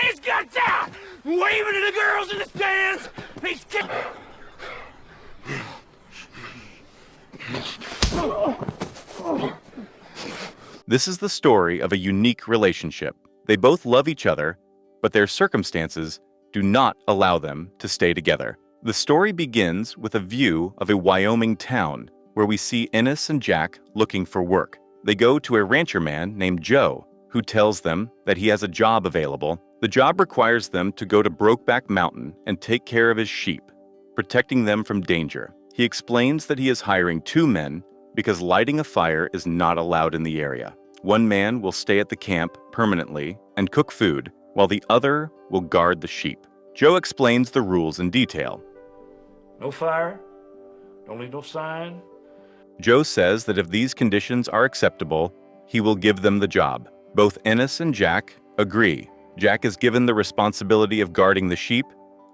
his guts out, waving to the girls in the stands. He's This is the story of a unique relationship. They both love each other, but their circumstances do not allow them to stay together. The story begins with a view of a Wyoming town where we see Ennis and Jack looking for work. They go to a rancher man named Joe, who tells them that he has a job available. The job requires them to go to Brokeback Mountain and take care of his sheep, protecting them from danger. He explains that he is hiring 2 men because lighting a fire is not allowed in the area. One man will stay at the camp permanently and cook food, while the other will guard the sheep. Joe explains the rules in detail. no fire, don't leave no sign. Joe says that if these conditions are acceptable, he will give them the job. Both Ennis and Jack agree. Jack is given the responsibility of guarding the sheep,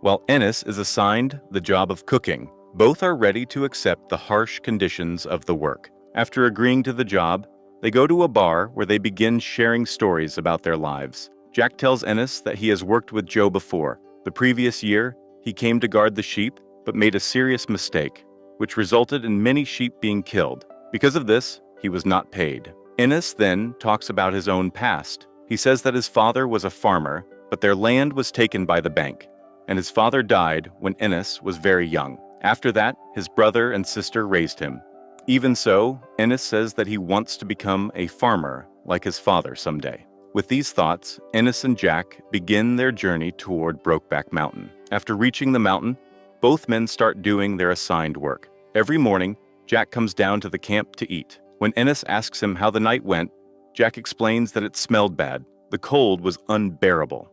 while Ennis is assigned the job of cooking. Both are ready to accept the harsh conditions of the work. After agreeing to the job, they go to a bar where they begin sharing stories about their lives. Jack tells Ennis that he has worked with Joe before. The previous year, he came to guard the sheep, but made a serious mistake, which resulted in many sheep being killed. Because of this, he was not paid. Ennis then talks about his own past. He says that his father was a farmer, but their land was taken by the bank, and his father died when Ennis was very young. After that, his brother and sister raised him. Even so, Ennis says that he wants to become a farmer like his father someday. With these thoughts, Ennis and Jack begin their journey toward Brokeback Mountain. After reaching the mountain, both men start doing their assigned work. Every morning, Jack comes down to the camp to eat. When Ennis asks him how the night went, Jack explains that it smelled bad. The cold was unbearable.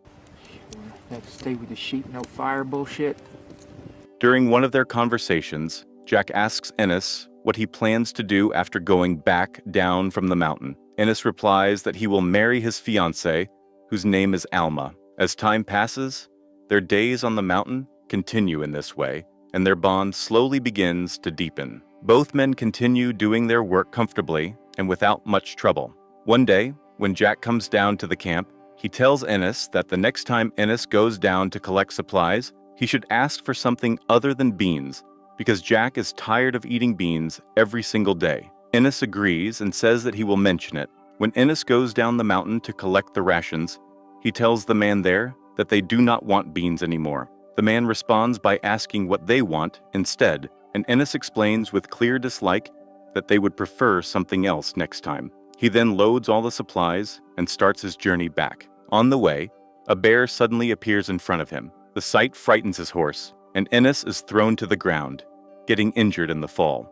Have to stay with the sheep, no fire bullshit. During one of their conversations, Jack asks Ennis what he plans to do after going back down from the mountain. Ennis replies that he will marry his fiancée, whose name is Alma. As time passes, their days on the mountain continue in this way, and their bond slowly begins to deepen. Both men continue doing their work comfortably and without much trouble. One day, when Jack comes down to the camp, he tells Ennis that the next time Ennis goes down to collect supplies, he should ask for something other than beans, because Jack is tired of eating beans every single day. Ennis agrees and says that he will mention it. When Ennis goes down the mountain to collect the rations, he tells the man there that they do not want beans anymore. The man responds by asking what they want instead, and Ennis explains with clear dislike that they would prefer something else next time. He then loads all the supplies and starts his journey back. On the way, a bear suddenly appears in front of him. The sight frightens his horse, and Ennis is thrown to the ground, getting injured in the fall.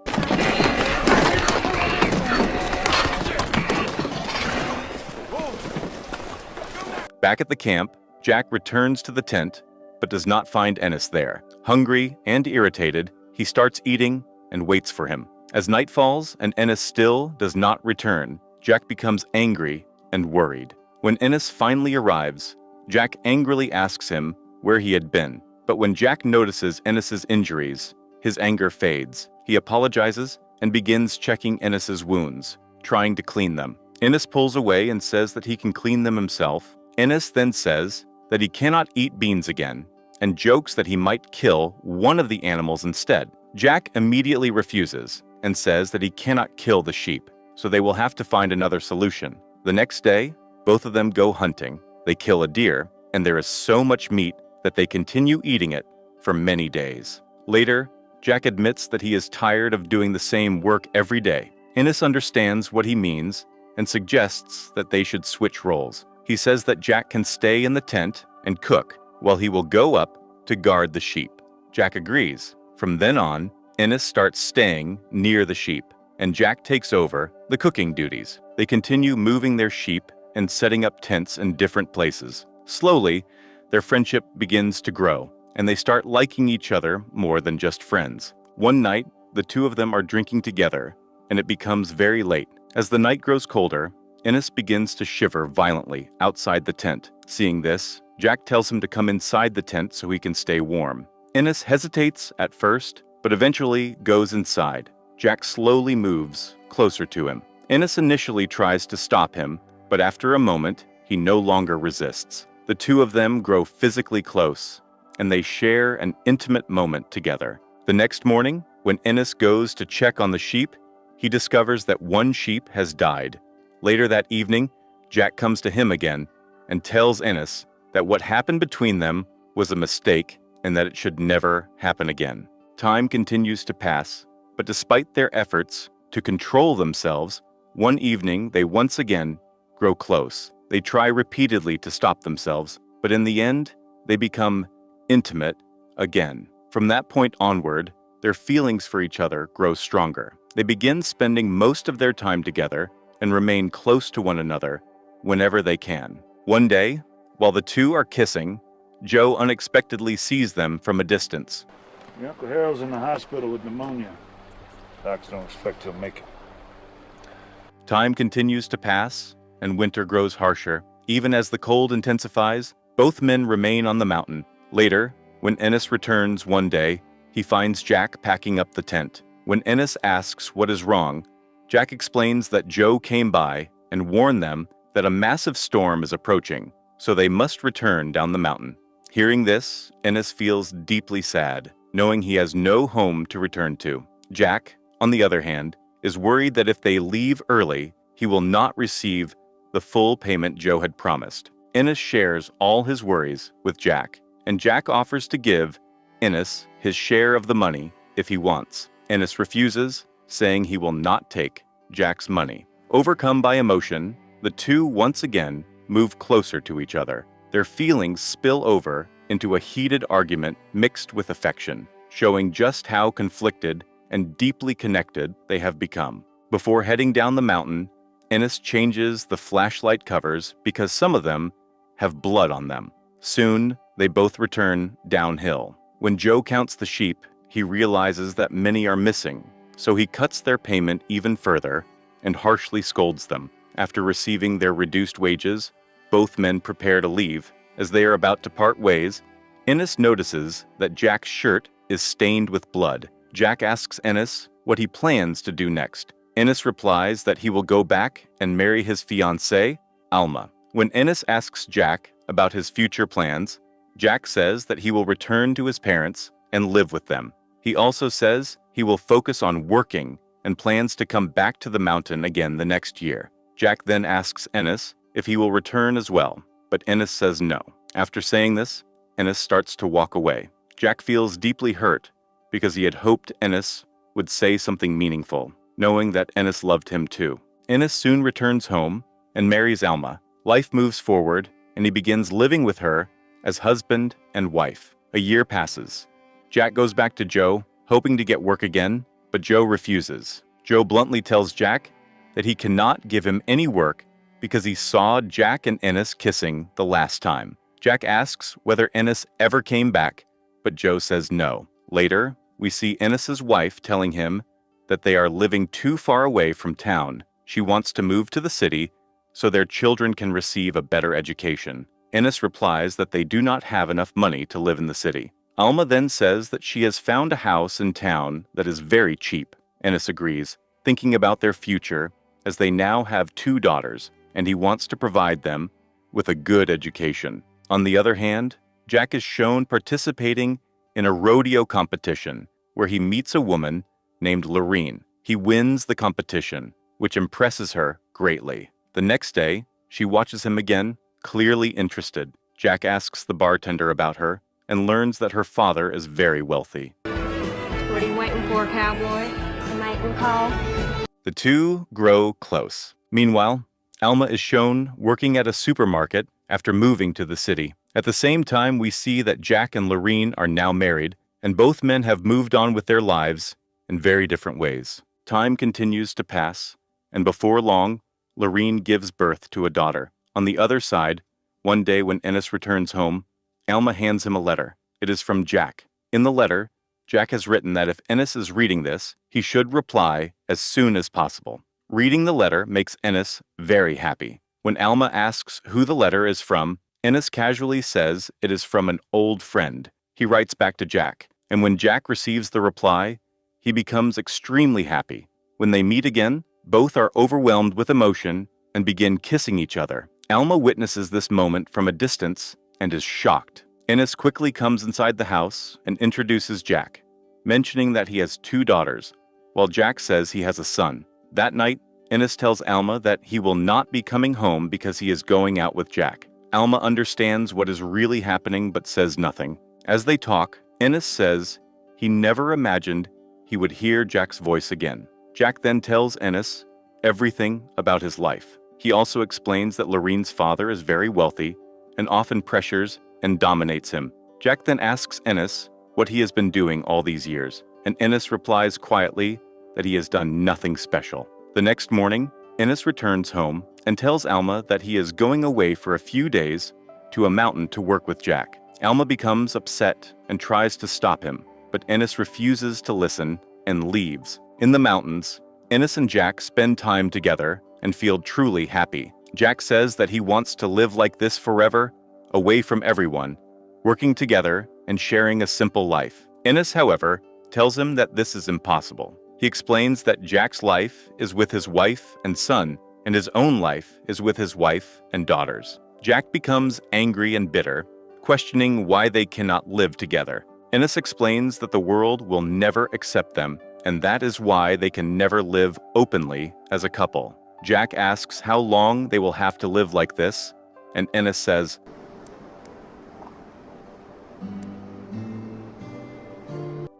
Back at the camp, Jack returns to the tent, but does not find Ennis there. Hungry and irritated, he starts eating and waits for him. As night falls and Ennis still does not return, Jack becomes angry and worried. When Ennis finally arrives, Jack angrily asks him where he had been. But when Jack notices Ennis's injuries, his anger fades. He apologizes and begins checking Ennis's wounds, trying to clean them. Ennis pulls away and says that he can clean them himself. Ennis then says that he cannot eat beans again, and jokes that he might kill one of the animals instead. Jack immediately refuses and says that he cannot kill the sheep, so they will have to find another solution. The next day, both of them go hunting. They kill a deer, and there is so much meat that they continue eating it for many days. Later, Jack admits that he is tired of doing the same work every day. Ennis understands what he means and suggests that they should switch roles. He says that Jack can stay in the tent and cook, while he will go up to guard the sheep. Jack agrees. From then on, Ennis starts staying near the sheep, and Jack takes over the cooking duties. They continue moving their sheep and setting up tents in different places. Slowly, their friendship begins to grow, and they start liking each other more than just friends. One night, the two of them are drinking together, and it becomes very late. As the night grows colder, Ennis begins to shiver violently outside the tent. Seeing this, Jack tells him to come inside the tent so he can stay warm. Ennis hesitates at first, but eventually goes inside. Jack slowly moves closer to him. Ennis initially tries to stop him, but after a moment, he no longer resists. The two of them grow physically close, and they share an intimate moment together. The next morning, when Ennis goes to check on the sheep, he discovers that one sheep has died. Later that evening, Jack comes to him again and tells Ennis that what happened between them was a mistake and that it should never happen again. Time continues to pass, but despite their efforts to control themselves, one evening they once again grow close. They try repeatedly to stop themselves, but in the end, they become intimate again. From that point onward, their feelings for each other grow stronger. They begin spending most of their time together and remain close to one another whenever they can. One day, while the two are kissing, Joe unexpectedly sees them from a distance. Your Uncle Harold's in the hospital with pneumonia. Docs don't expect he'll make it. Time continues to pass, and winter grows harsher. Even as the cold intensifies, both men remain on the mountain. Later, when Ennis returns one day, he finds Jack packing up the tent. When Ennis asks what is wrong, Jack explains that Joe came by and warned them that a massive storm is approaching, so they must return down the mountain. Hearing this, Ennis feels deeply sad, knowing he has no home to return to. Jack, on the other hand, is worried that if they leave early, he will not receive the full payment Joe had promised. Ennis shares all his worries with Jack, and Jack offers to give Ennis his share of the money if he wants. Ennis refuses, saying he will not take Jack's money. Overcome by emotion, the two once again move closer to each other. Their feelings spill over into a heated argument mixed with affection, showing just how conflicted and deeply connected they have become. Before heading down the mountain, Ennis changes the flashlight covers because some of them have blood on them. Soon, they both return downhill. When Joe counts the sheep, he realizes that many are missing, so he cuts their payment even further and harshly scolds them. After receiving their reduced wages, both men prepare to leave. As they are about to part ways, Ennis notices that Jack's shirt is stained with blood. Jack asks Ennis what he plans to do next. Ennis replies that he will go back and marry his fiancée, Alma. When Ennis asks Jack about his future plans, Jack says that he will return to his parents and live with them. He also says he will focus on working and plans to come back to the mountain again the next year. Jack then asks Ennis if he will return as well, but Ennis says no. After saying this, Ennis starts to walk away. Jack feels deeply hurt because he had hoped Ennis would say something meaningful, knowing that Ennis loved him too. Ennis soon returns home and marries Alma. Life moves forward, and he begins living with her as husband and wife. A year passes. Jack goes back to Joe, hoping to get work again, but Joe refuses. Joe bluntly tells Jack that he cannot give him any work because he saw Jack and Ennis kissing the last time. Jack asks whether Ennis ever came back, but Joe says no. Later, we see Ennis's wife telling him that they are living too far away from town. She wants to move to the city so their children can receive a better education. Ennis replies that they do not have enough money to live in the city. Alma then says that she has found a house in town that is very cheap. Ennis agrees, thinking about their future as they now have 2 daughters, and he wants to provide them with a good education. On the other hand, Jack is shown participating in a rodeo competition where he meets a woman named Lorene. He wins the competition, which impresses her greatly. The next day, she watches him again, clearly interested. Jack asks the bartender about her and learns that her father is very wealthy. What are you waiting for, cowboy? A mating call? The two grow close. Meanwhile, Alma is shown working at a supermarket after moving to the city. At the same time, we see that Jack and Lorene are now married, and both men have moved on with their lives in very different ways. Time continues to pass, and before long, Lorene gives birth to a daughter. On the other side, one day when Ennis returns home, Alma hands him a letter. It is from Jack. In the letter, Jack has written that if Ennis is reading this, he should reply as soon as possible. Reading the letter makes Ennis very happy. When Alma asks who the letter is from, Ennis casually says it is from an old friend. He writes back to Jack, and when Jack receives the reply, he becomes extremely happy. When they meet again, both are overwhelmed with emotion and begin kissing each other. Alma witnesses this moment from a distance and is shocked. Ennis quickly comes inside the house and introduces Jack, mentioning that he has 2 daughters, while Jack says he has a son. That night, Ennis tells Alma that he will not be coming home because he is going out with Jack. Alma understands what is really happening but says nothing. As they talk, Ennis says he never imagined he would hear Jack's voice again. Jack then tells Ennis everything about his life. He also explains that Lorraine's father is very wealthy and often pressures and dominates him. Jack then asks Ennis what he has been doing all these years, and Ennis replies quietly that he has done nothing special. The next morning, Ennis returns home and tells Alma that he is going away for a few days to a mountain to work with Jack. Alma becomes upset and tries to stop him, but Ennis refuses to listen and leaves. In the mountains, Ennis and Jack spend time together and feel truly happy. Jack says that he wants to live like this forever, away from everyone, working together and sharing a simple life. Ennis, however, tells him that this is impossible. He explains that Jack's life is with his wife and son, and his own life is with his wife and daughters. Jack becomes angry and bitter, questioning why they cannot live together. Ennis explains that the world will never accept them, and that is why they can never live openly as a couple. Jack asks how long they will have to live like this, and Ennis says,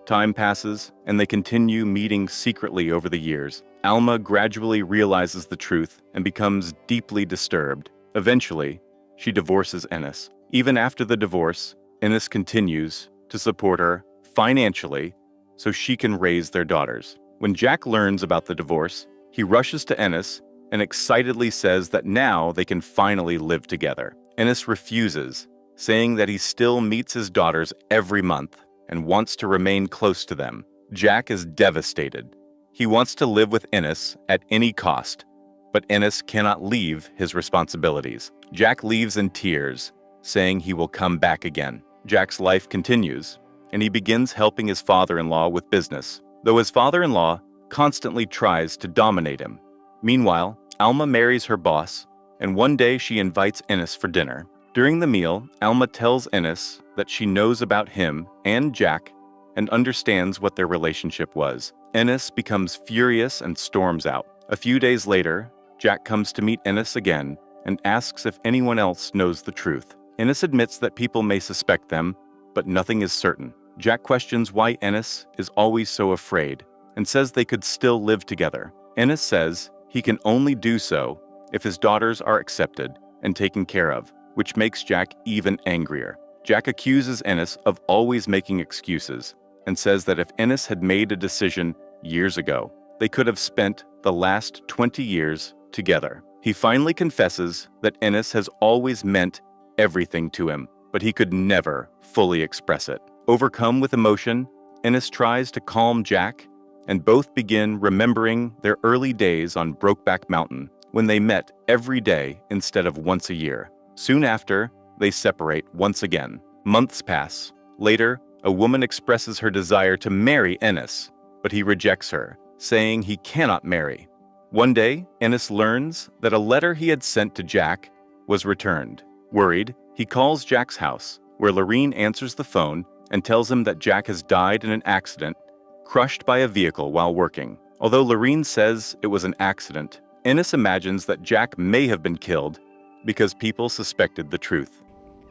time passes, and they continue meeting secretly over the years. Alma gradually realizes the truth and becomes deeply disturbed. Eventually, she divorces Ennis. Even after the divorce, Ennis continues to support her financially so she can raise their daughters. When Jack learns about the divorce, he rushes to Ennis and excitedly says that now they can finally live together. Ennis refuses, saying that he still meets his daughters every month and wants to remain close to them. Jack is devastated. He wants to live with Ennis at any cost, but Ennis cannot leave his responsibilities. Jack leaves in tears, saying he will come back again. Jack's life continues, and he begins helping his father-in-law with business, though his father-in-law constantly tries to dominate him. Meanwhile, Alma marries her boss, and one day she invites Ennis for dinner. During the meal, Alma tells Ennis that she knows about him and Jack and understands what their relationship was. Ennis becomes furious and storms out. A few days later, Jack comes to meet Ennis again and asks if anyone else knows the truth. Ennis admits that people may suspect them, but nothing is certain. Jack questions why Ennis is always so afraid and says they could still live together. Ennis says he can only do so if his daughters are accepted and taken care of, which makes Jack even angrier. Jack accuses Ennis of always making excuses and says that if Ennis had made a decision years ago, they could have spent the last 20 years together. He finally confesses that Ennis has always meant everything to him, but he could never fully express it. Overcome with emotion, Ennis tries to calm Jack, and both begin remembering their early days on Brokeback Mountain when they met every day instead of once a year. Soon after, they separate once again. Months pass. Later, a woman expresses her desire to marry Ennis, but he rejects her, saying he cannot marry. One day, Ennis learns that a letter he had sent to Jack was returned. Worried, he calls Jack's house, where Lorraine answers the phone and tells him that Jack has died in an accident, crushed by a vehicle while working. Although Lorraine says it was an accident, Ennis imagines that Jack may have been killed because people suspected the truth.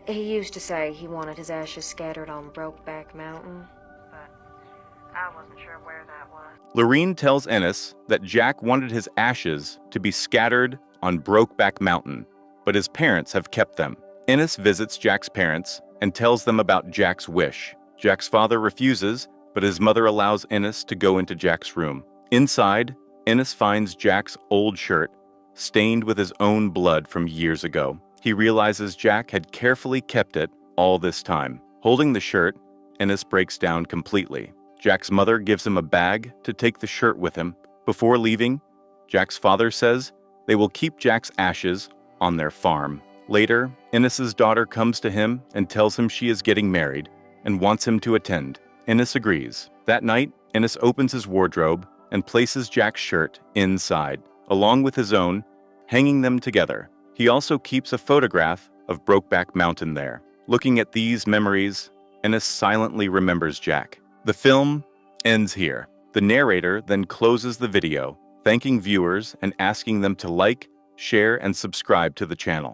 He used to say he wanted his ashes scattered on Brokeback Mountain, but I wasn't sure where that was. Lorraine tells Ennis that Jack wanted his ashes to be scattered on Brokeback Mountain, but his parents have kept them. Ennis visits Jack's parents and tells them about Jack's wish. Jack's father refuses, but his mother allows Ennis to go into Jack's room. Inside, Ennis finds Jack's old shirt, stained with his own blood from years ago. He realizes Jack had carefully kept it all this time. Holding the shirt, Ennis breaks down completely. Jack's mother gives him a bag to take the shirt with him. Before leaving, Jack's father says they will keep Jack's ashes on their farm. Later, Ennis's daughter comes to him and tells him she is getting married and wants him to attend. Ennis agrees. That night, Ennis opens his wardrobe and places Jack's shirt inside, along with his own, hanging them together. He also keeps a photograph of Brokeback Mountain there. Looking at these memories, Ennis silently remembers Jack. The film ends here. The narrator then closes the video, thanking viewers and asking them to like, share, and subscribe to the channel.